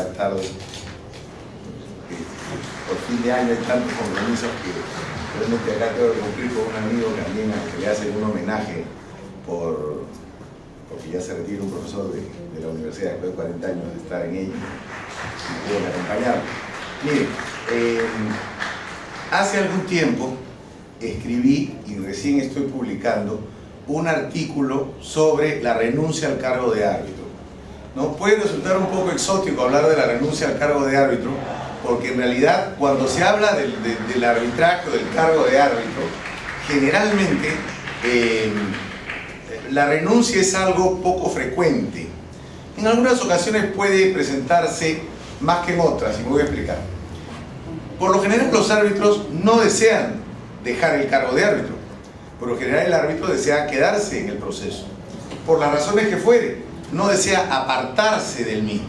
ya tarde. Por fin de año hay tantos compromisos que realmente acá tengo que cumplir con un amigo que también que le hacen un homenaje porque ya se retira un profesor de la universidad después de 40 años de estar en ella y puedo acompañarlo. Miren, hace algún tiempo escribí y recién estoy publicando un artículo sobre la renuncia al cargo de árbitro. ¿No? Puede resultar un poco exótico hablar de la renuncia al cargo de árbitro, porque en realidad cuando se habla del arbitraje o del cargo de árbitro, generalmente la renuncia es algo poco frecuente. En algunas ocasiones puede presentarse más que en otras, y me voy a explicar. Por lo general los árbitros no desean dejar el cargo de árbitro. Por lo general el árbitro desea quedarse en el proceso, por las razones que fuere, no desea apartarse del mismo.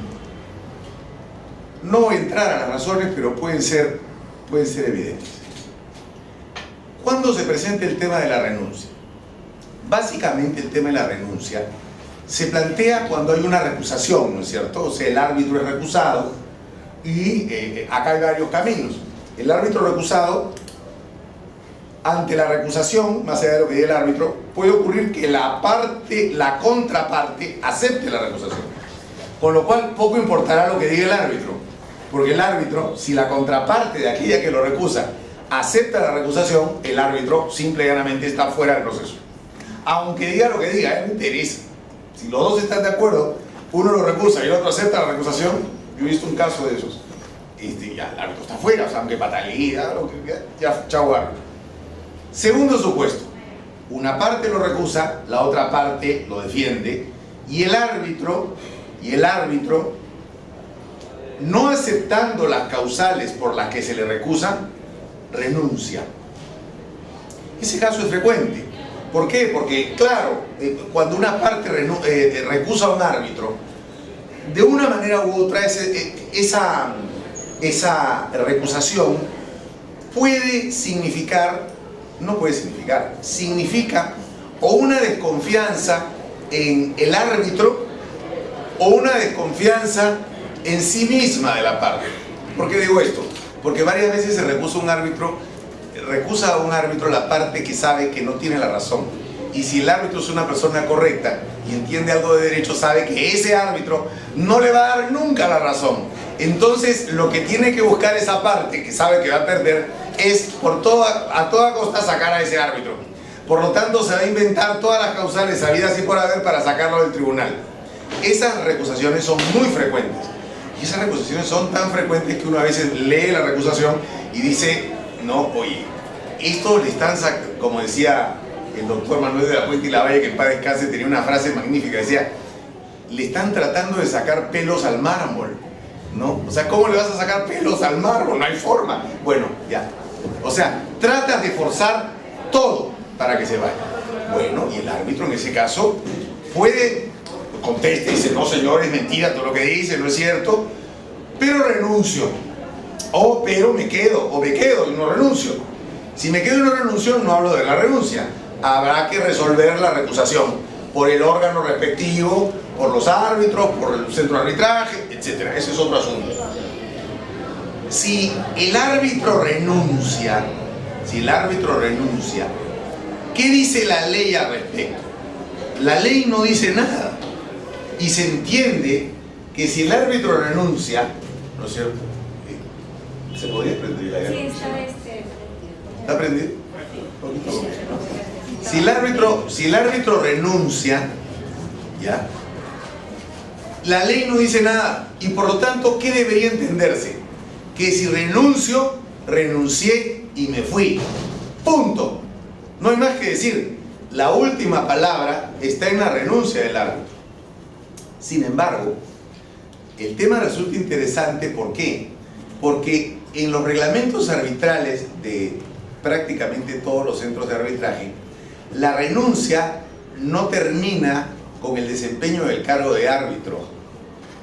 No voy a entrar a las razones, pero pueden ser evidentes. ¿Cuándo se presenta el tema de la renuncia? Básicamente el tema de la renuncia se plantea cuando hay una recusación, ¿no es cierto? O sea, el árbitro es recusado y acá hay varios caminos. El árbitro recusado, ante la recusación, más allá de lo que diga el árbitro, puede ocurrir que la contraparte acepte la recusación. Con lo cual poco importará lo que diga el árbitro, porque el árbitro, si la contraparte de aquella que lo recusa acepta la recusación, el árbitro simple y llanamente está fuera del proceso. Aunque diga lo que diga, no interesa. Si los dos están de acuerdo, uno lo recusa y el otro acepta la recusación, yo he visto un caso de esos. Ya el árbitro está fuera, o sea, aunque patalía, ya chau árbitro. Segundo supuesto, una parte lo recusa, la otra parte lo defiende, y el árbitro, no aceptando las causales por las que se le recusa, renuncia. Ese caso es frecuente. ¿Por qué? Porque, claro, cuando una parte recusa a un árbitro, de una manera u otra esa recusación puede significar, no puede significar, significa o una desconfianza en el árbitro o una desconfianza en sí misma de la parte. ¿Por qué digo esto? Porque varias veces se recusa a un árbitro la parte que sabe que no tiene la razón. Y si el árbitro es una persona correcta y entiende algo de derecho, sabe que ese árbitro no le va a dar nunca la razón. Entonces lo que tiene que buscar esa parte que sabe que va a perder es a toda costa sacar a ese árbitro. Por lo tanto se va a inventar todas las causales habidas y por haber para sacarlo del tribunal. Esas recusaciones son muy frecuentes. Y esas recusaciones son tan frecuentes que uno a veces lee la recusación y dice, no, oye, esto le están sacando, como decía el doctor Manuel de la Puente y la Valle, que en paz descanse, tenía una frase magnífica, decía, le están tratando de sacar pelos al mármol, ¿no? O sea, ¿cómo le vas a sacar pelos al mármol? No hay forma. Bueno, ya. O sea, tratas de forzar todo para que se vaya. Bueno, y el árbitro en ese caso puede, conteste y dice, no señor, es mentira todo lo que dice, no es cierto, pero renuncio. O pero me quedo y no renuncio. Si me quedo y no renuncio, no hablo de la renuncia. Habrá que resolver la recusación por el órgano respectivo, por los árbitros, por el centro de arbitraje, etc. Ese es otro asunto. Si el árbitro renuncia, ¿qué dice la ley al respecto? La ley no dice nada. Y se entiende que si el árbitro renuncia, ¿no es cierto? ¿Se podría prender la guerra? Sí, ¿está prendido? Si el árbitro renuncia, ¿ya? La ley no dice nada. Y por lo tanto, ¿qué debería entenderse? Que si renuncio, renuncié y me fui. Punto. No hay más que decir. La última palabra está en la renuncia del árbitro. Sin embargo, el tema resulta interesante. ¿Por qué? Porque en los reglamentos arbitrales de prácticamente todos los centros de arbitraje, la renuncia no termina con el desempeño del cargo de árbitro,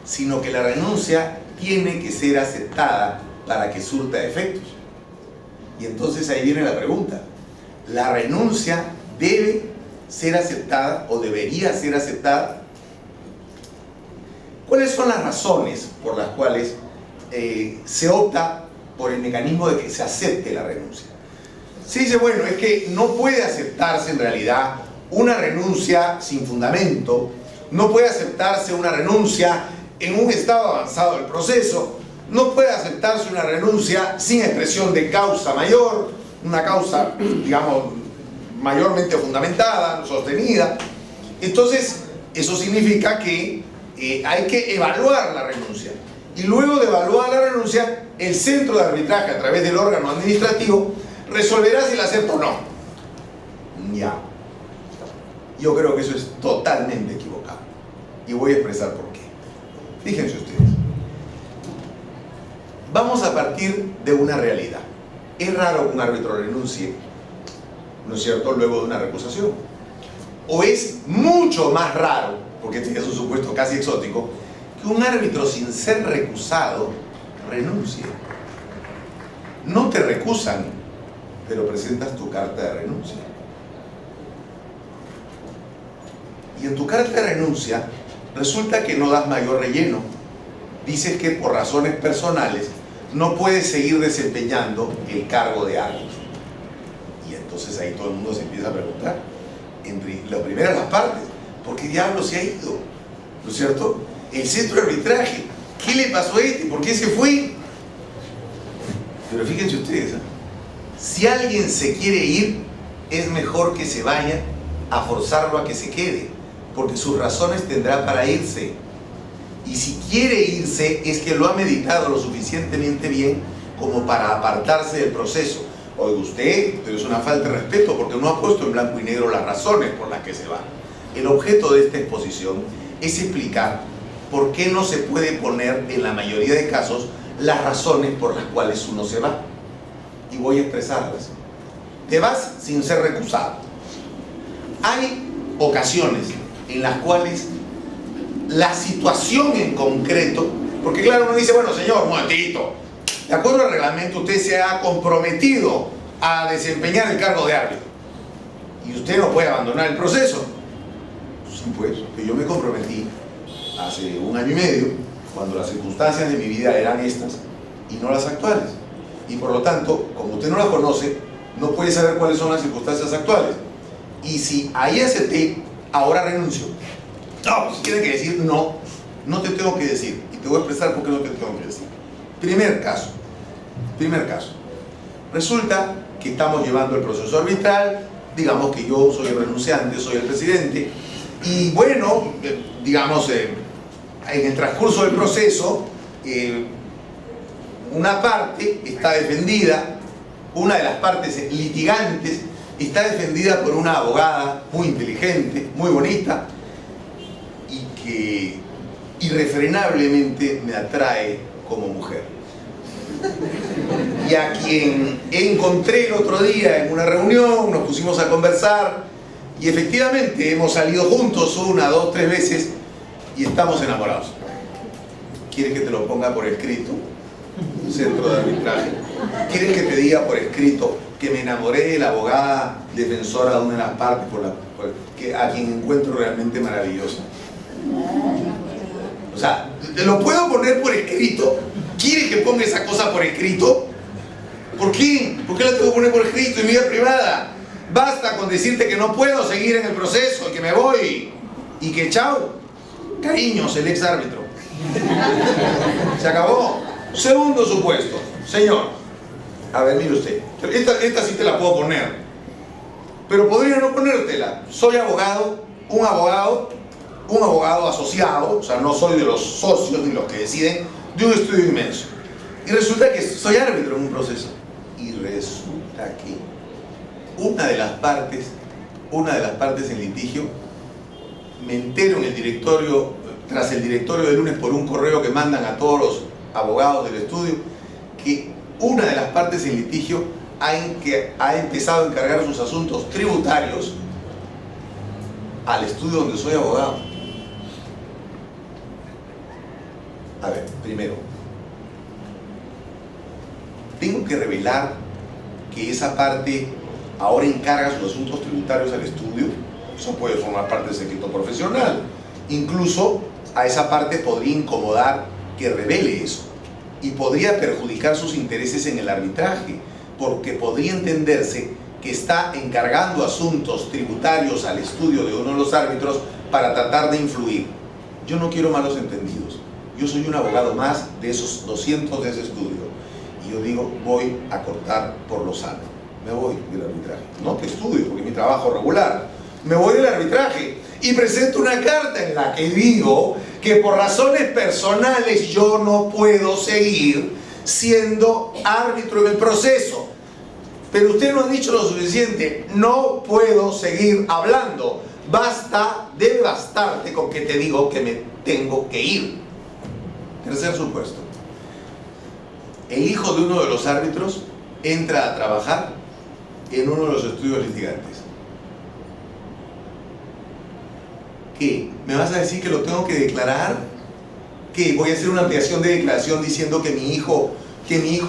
sino que la renuncia tiene que ser aceptada para que surta efectos. Y entonces ahí viene la pregunta: ¿la renuncia debe ser aceptada o debería ser aceptada? ¿Cuáles son las razones por las cuales se opta por el mecanismo de que se acepte la renuncia? Se dice, bueno, es que no puede aceptarse en realidad una renuncia sin fundamento, no puede aceptarse una renuncia en un estado avanzado del proceso, no puede aceptarse una renuncia sin expresión de causa mayor, una causa, digamos, mayormente fundamentada, sostenida. Entonces, eso significa que hay que evaluar la renuncia. Y luego de evaluar la renuncia, el centro de arbitraje, a través del órgano administrativo, resolverá si la acepta o no. Ya. Yo creo que eso es totalmente equivocado. Y voy a expresar por qué. Fíjense ustedes. Vamos a partir de una realidad. Es raro que un árbitro renuncie, ¿no es cierto?, luego de una recusación. O es mucho más raro, porque este es un supuesto casi exótico, que un árbitro sin ser recusado renuncie. No te recusan, pero presentas tu carta de renuncia. Y en tu carta de renuncia resulta que no das mayor relleno. Dices que por razones personales no puedes seguir desempeñando el cargo de árbitro. Y entonces ahí todo el mundo se empieza a preguntar, lo primero las partes, ¿por qué diablos se ha ido? ¿No es cierto? El centro de arbitraje, ¿qué le pasó a este? ¿Por qué se fue? Pero fíjense ustedes, si alguien se quiere ir, es mejor que se vaya a forzarlo a que se quede, porque sus razones tendrá para irse. Y si quiere irse, es que lo ha meditado lo suficientemente bien como para apartarse del proceso. Oiga usted, pero es una falta de respeto porque no ha puesto en blanco y negro las razones por las que se va. El objeto de esta exposición es explicar por qué no se puede poner en la mayoría de casos las razones por las cuales uno se va. Y voy a expresarlas. Te vas sin ser recusado. Hay ocasiones en las cuales la situación en concreto, porque claro, uno dice, bueno, señor, un momentito, de acuerdo al reglamento usted se ha comprometido a desempeñar el cargo de árbitro y usted no puede abandonar el proceso. Sí, pues, que yo me comprometí hace 1 año y medio, cuando las circunstancias de mi vida eran estas y no las actuales, y por lo tanto, como usted no las conoce, no puede saber cuáles son las circunstancias actuales. Y si ahí acepté, ahora renuncio. No, pues tiene que decir no, no te tengo que decir, y te voy a expresar por qué no te tengo que decir. Primer caso. Resulta que estamos llevando el proceso arbitral, digamos que yo soy el renunciante, soy el presidente, y bueno, digamos, en el transcurso del proceso, una parte está defendida, una de las partes litigantes está defendida por una abogada muy inteligente, muy bonita, y que irrefrenablemente me atrae como mujer. Y a quien encontré el otro día en una reunión, nos pusimos a conversar y efectivamente hemos salido juntos 1, 2, 3 veces y estamos enamorados. ¿Quieres que te lo ponga por escrito? Centro de arbitraje. ¿Quieres que te diga por escrito que me enamoré de la abogada defensora de una de las partes a quien encuentro realmente maravillosa? O sea, ¿te lo puedo poner por escrito? ¿Quieres que ponga esa cosa por escrito? ¿Por qué? ¿Por qué la tengo que poner por escrito en mi vida privada? Basta con decirte que no puedo seguir en el proceso y que me voy y que chao, cariños, el ex árbitro. Se acabó. Segundo supuesto, señor, a ver, mire usted, esta sí te la puedo poner, pero podría no ponértela. Soy abogado, un abogado asociado, o sea, no soy de los socios ni los que deciden, de un estudio inmenso. Y resulta que soy árbitro en un proceso. Y resulta que una de las partes en litigio, me entero en el directorio, tras el directorio de lunes por un correo que mandan a todos los abogados del estudio, que una de las partes en litigio ha empezado a encargar sus asuntos tributarios al estudio donde soy abogado. A ver, primero, tengo que revelar que esa parte ahora encarga sus asuntos tributarios al estudio. Eso puede formar parte del secreto profesional. Incluso a esa parte podría incomodar que revele eso y podría perjudicar sus intereses en el arbitraje, porque podría entenderse que está encargando asuntos tributarios al estudio de uno de los árbitros para tratar de influir. Yo no quiero malos entendidos. Yo soy un abogado más de esos 200 de ese estudio. Y yo digo, voy a cortar por lo sano. Me voy del arbitraje. No que estudio, porque es mi trabajo regular. Me voy del arbitraje y presento una carta en la que digo que por razones personales yo no puedo seguir siendo árbitro en el proceso. Pero usted no ha dicho lo suficiente. No puedo seguir hablando. Basta, debe bastarte con que te digo que me tengo que ir. Tercer supuesto. El hijo de uno de los árbitros entra a trabajar en uno de los estudios litigantes. ¿Qué? ¿Me vas a decir que lo tengo que declarar? ¿Qué? Voy a hacer una ampliación de declaración diciendo que mi hijo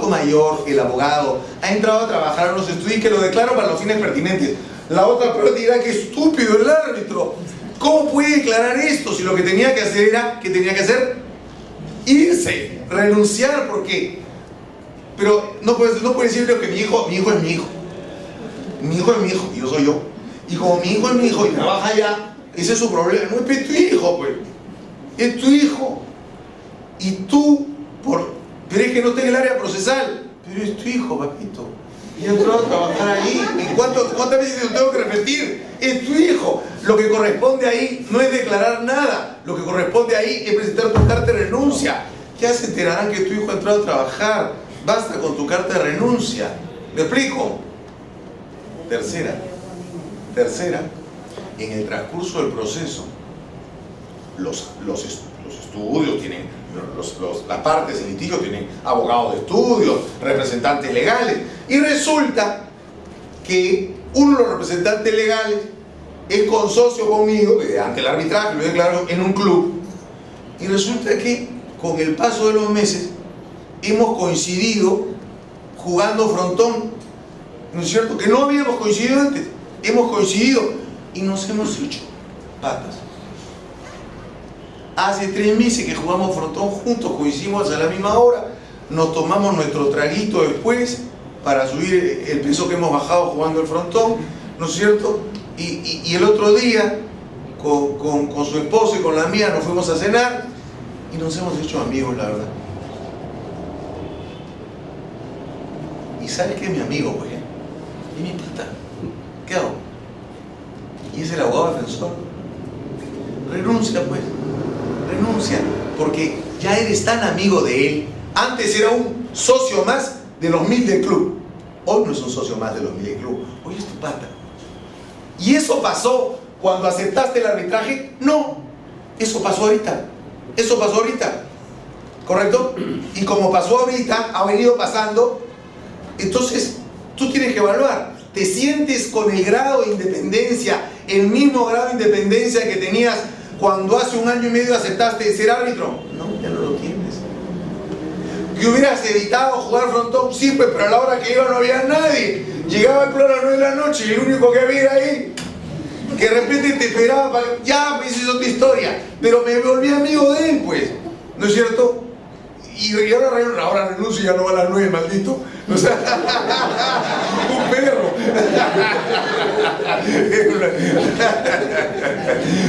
mayor, el abogado, ha entrado a trabajar en los estudios y que lo declaro para los fines pertinentes. La otra persona dirá que estúpido el árbitro. ¿Cómo puede declarar esto si lo que tenía que hacer era, ¿qué tenía que hacer? Irse, renunciar, ¿por qué? Pero no puede decirle que mi hijo es mi hijo. Mi hijo es mi hijo y yo soy yo. Y como mi hijo es mi hijo y trabaja allá, ese es su problema. No es tu hijo, pues. Es tu hijo. Y tú, pero es que no está en el área procesal. Pero es tu hijo, papito. Y entró a trabajar ahí. ¿Y cuántas veces te lo tengo que repetir? Es tu hijo. Lo que corresponde ahí no es declarar nada. Lo que corresponde ahí es presentar tu carta de renuncia. Ya se enterarán que tu hijo ha entrado a trabajar. Basta con tu carta de renuncia. ¿Me explico? Tercera. En el transcurso del proceso, los estudios tienen, las partes en litigio tienen abogados de estudio, representantes legales, y resulta que uno de los representantes legales es consocio conmigo, ante el arbitraje, lo declaro en un club, y resulta que con el paso de los meses hemos coincidido jugando frontón, ¿no es cierto? Que no habíamos coincidido antes, hemos coincidido y nos hemos hecho patas. Hace 3 meses que jugamos frontón juntos, coincidimos a la misma hora, nos tomamos nuestro traguito después para subir el peso que hemos bajado jugando el frontón, ¿no es cierto? Y el otro día, con su esposa y con la mía, nos fuimos a cenar y nos hemos hecho amigos, la verdad. ¿Y sabes qué es mi amigo, pues? ¿Y mi pata? ¿Qué hago? ¿Y es el abogado defensor? Renuncia, pues. Renuncia, porque ya eres tan amigo de él. Antes era un socio más de los 1000 del club. Hoy no es un socio más de los 1000 del club. Hoy es tu pata. ¿Y eso pasó cuando aceptaste el arbitraje? No. Eso pasó ahorita. Eso pasó ahorita. ¿Correcto? Y como pasó ahorita, ha venido pasando. Entonces, tú tienes que evaluar. ¿Te sientes con el grado de independencia, el mismo grado de independencia que tenías cuando hace 1 año y medio aceptaste ser árbitro? No, ya no lo tienes. ¿Que hubieras evitado jugar frontón? Sí, pues, pero a la hora que iba no había nadie. Llegaba el club a las 9 de la noche y el único que había ahí, que de repente te esperaba para... Ya, pues, es otra historia. Pero me volví amigo de él, pues. ¿No es cierto? Y ahora renuncio y ya no va a las 9, maldito. O sea, un perro.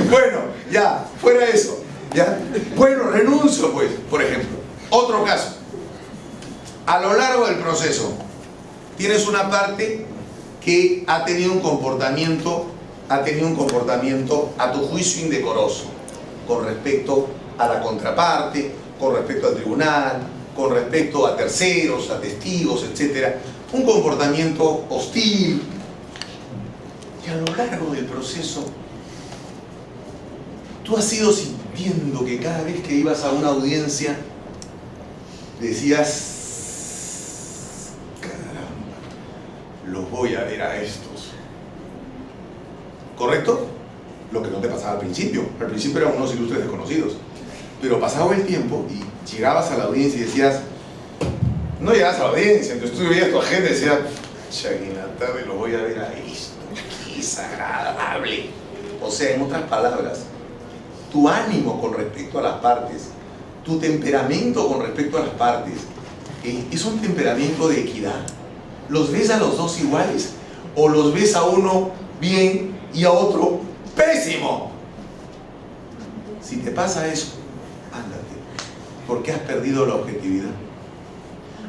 Bueno, ya, fuera eso. ¿Ya? Bueno, renuncio, pues, por ejemplo. Otro caso. A lo largo del proceso, tienes una parte que ha tenido un comportamiento a tu juicio indecoroso con respecto a la contraparte, con respecto al tribunal, con respecto a terceros, a testigos, etc. Un comportamiento hostil. Y a lo largo del proceso, tú has ido sintiendo que cada vez que ibas a una audiencia, decías, caramba, los voy a ver a estos. ¿Correcto? Lo que no te pasaba al principio. Al principio eran unos ilustres desconocidos. Pero pasaba el tiempo y llegabas a la audiencia y decías, no llegabas a la audiencia, entonces tú veías tu agenda y decías, Chaguinatade, lo voy a ver a esto, qué desagradable. O sea, en otras palabras, tu ánimo con respecto a las partes, tu temperamento con respecto a las partes, es un temperamento de equidad. ¿Los ves a los dos iguales? ¿O los ves a uno bien y a otro pésimo? Si te pasa eso, ándate, porque has perdido la objetividad.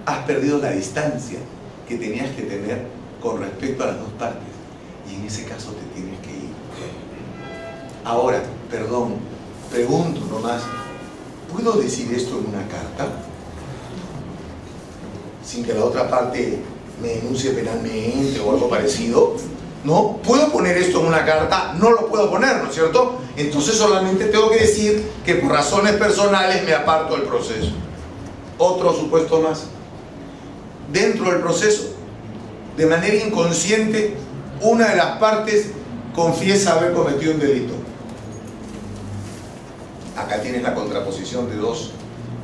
Has perdido la distancia que tenías que tener con respecto a las dos partes. Y en ese caso te tienes que ir. Ahora, perdón, pregunto nomás, ¿puedo decir esto en una carta? Sin que la otra parte me denuncie penalmente o algo parecido. ¿No? ¿Puedo poner esto en una carta? No lo puedo poner, ¿no es cierto? Entonces solamente tengo que decir que por razones personales me aparto del proceso. Otro supuesto más. Dentro del proceso, de manera inconsciente, una de las partes confiesa haber cometido un delito. Acá tienes la contraposición de dos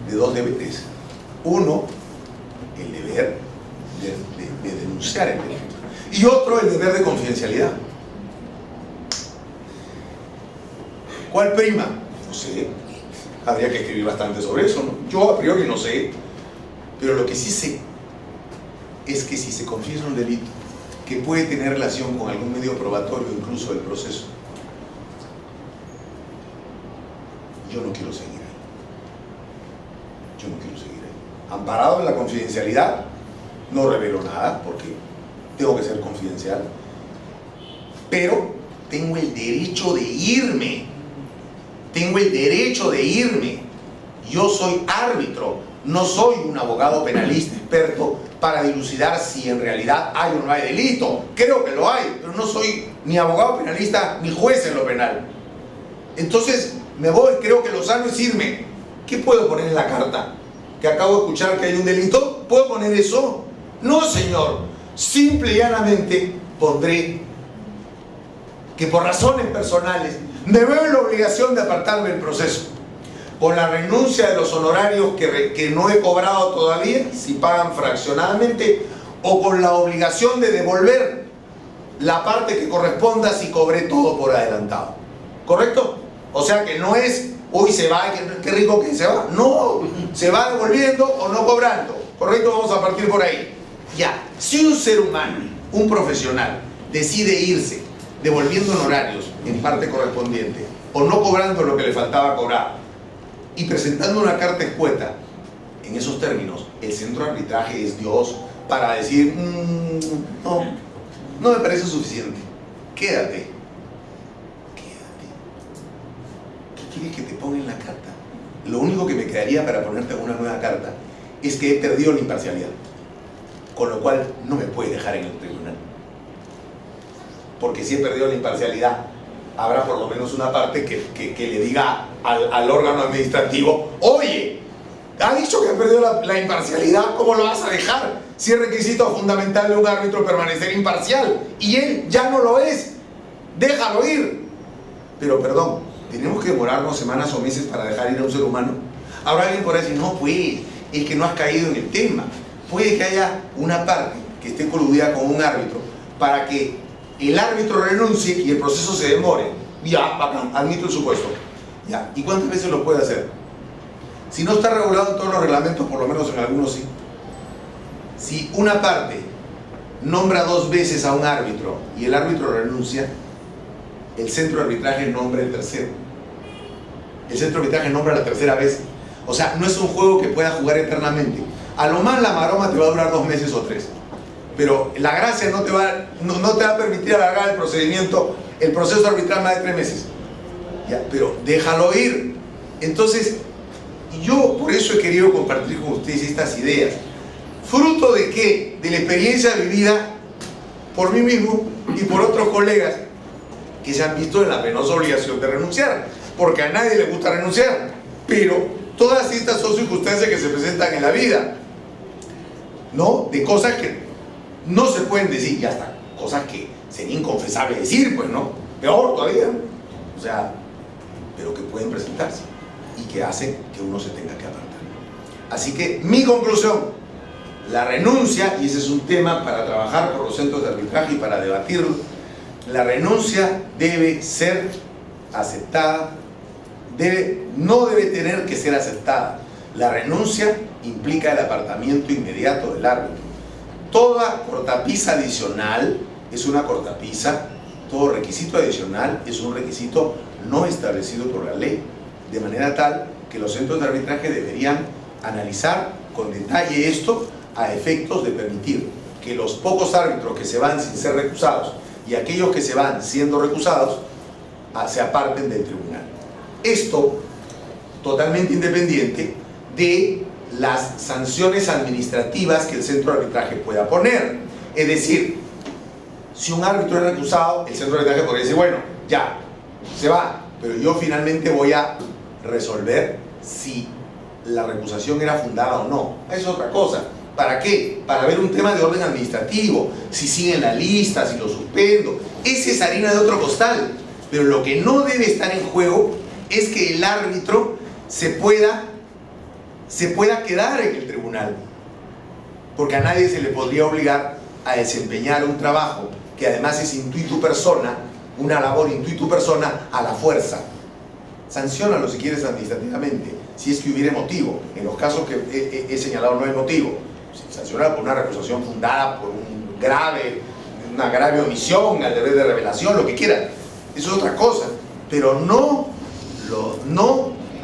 deberes. Uno, el deber de denunciar el delito. Y otro, el deber de confidencialidad. ¿Cuál prima? No sé. Habría que escribir bastante sobre eso, ¿no? Yo a priori no sé. Pero lo que sí sé es que si se confiesa un delito que puede tener relación con algún medio probatorio, incluso del proceso, yo no quiero seguir ahí. Yo no quiero seguir ahí. Amparado en la confidencialidad, no revelo nada porque tengo que ser confidencial, pero tengo el derecho de irme. Tengo el derecho de irme. Yo soy árbitro, no soy un abogado penalista experto para dilucidar si en realidad hay o no hay delito. Creo que lo hay, pero no soy ni abogado penalista ni juez en lo penal. Entonces me voy, creo que lo sano es irme. ¿Qué puedo poner en la carta? ¿Que acabo de escuchar que hay un delito? ¿Puedo poner eso? No, señor. Simple y llanamente pondré que por razones personales me veo en la obligación de apartarme del proceso, con la renuncia de los honorarios que no he cobrado todavía, si pagan fraccionadamente, o con la obligación de devolver la parte que corresponda si cobré todo por adelantado. ¿Correcto? O sea que no es, uy, se va, qué rico que se va. No, se va devolviendo o no cobrando. ¿Correcto? Vamos a partir por ahí. Ya, si un ser humano, un profesional, decide irse devolviendo honorarios en parte correspondiente o no cobrando lo que le faltaba cobrar y presentando una carta escueta en esos términos, el centro de arbitraje es Dios para decir no me parece suficiente, quédate. ¿Qué quieres que te ponga en la carta? Lo único que me quedaría para ponerte una nueva carta es que he perdido la imparcialidad, con lo cual no me puede dejar en el tribunal, porque si he perdido la imparcialidad habrá por lo menos una parte que le diga al órgano administrativo: oye, ha dicho que ha perdido la imparcialidad, ¿cómo lo vas a dejar? Si es requisito fundamental de un árbitro permanecer imparcial y él ya no lo es, déjalo ir. Pero perdón, ¿tenemos que demorarnos semanas o meses para dejar ir a un ser humano? Habrá alguien por ahí decir: no, pues, es que no has caído en el tema. Puede que haya una parte que esté coludida con un árbitro para que el árbitro renuncie y el proceso se demore. Ya, bacán, admito el supuesto. Ya, ¿y cuántas veces lo puede hacer? Si no está regulado en todos los reglamentos, por lo menos en algunos sí. Si una parte nombra 2 veces a un árbitro y el árbitro renuncia, el centro de arbitraje nombra el tercero. El centro de arbitraje nombra la tercera vez. O sea, no es un juego que pueda jugar eternamente. A lo más la maroma te va a durar 2 meses o 3. Pero la gracia no te va a permitir alargar el procedimiento, el proceso arbitral más de 3 meses. Ya, pero déjalo ir. Entonces, yo por eso he querido compartir con ustedes estas ideas. ¿Fruto de qué? De la experiencia vivida por mí mismo y por otros colegas que se han visto en la penosa obligación de renunciar. Porque a nadie le gusta renunciar. Pero todas estas son circunstancias que se presentan en la vida, ¿no? De cosas que no se pueden decir, y hasta cosas que sería inconfesable decir, pues, ¿no? Peor todavía. O sea, pero que pueden presentarse y que hacen que uno se tenga que apartar. Así que mi conclusión: la renuncia, y ese es un tema para trabajar por los centros de arbitraje y para debatirlo, la renuncia debe ser aceptada, no debe tener que ser aceptada. La renuncia implica el apartamiento inmediato del árbitro. Toda cortapisa adicional es una cortapisa, todo requisito adicional es un requisito no establecido por la ley, de manera tal que los centros de arbitraje deberían analizar con detalle esto a efectos de permitir que los pocos árbitros que se van sin ser recusados y aquellos que se van siendo recusados se aparten del tribunal. Esto totalmente independiente de las sanciones administrativas que el centro de arbitraje pueda poner. Es decir, si un árbitro es recusado, el centro de arbitraje podría decir, bueno, ya, se va, pero yo finalmente voy a resolver si la recusación era fundada o no. Eso es otra cosa. ¿Para qué? Para ver un tema de orden administrativo, si sigue en la lista, si lo suspendo. Esa es harina de otro costal. Pero lo que no debe estar en juego es que el árbitro se pueda quedar en el tribunal, porque a nadie se le podría obligar a desempeñar un trabajo que además es intuitu persona, una labor intuitu persona, a la fuerza. Sanciónalo si quieres administrativamente, si es que hubiere motivo. En los casos que he señalado no hay motivo. Sancionar por una recusación fundada por una grave omisión, al deber de revelación, lo que quiera. Eso es otra cosa, pero no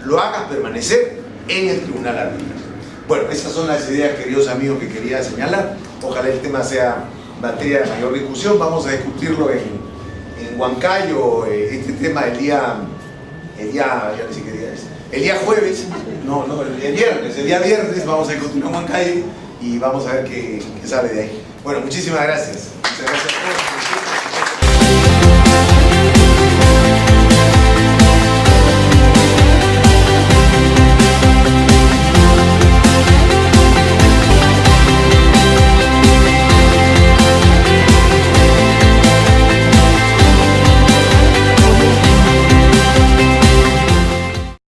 lo hagas permanecer en el tribunal arbitral. Bueno, esas son las ideas, queridos amigos, que quería señalar. Ojalá el tema sea materia de mayor discusión. Vamos a discutirlo en Huancayo, este tema el día jueves, el día viernes vamos a discutir en Huancayo y vamos a ver qué sale de ahí. Bueno, muchísimas gracias. Muchas gracias a todos.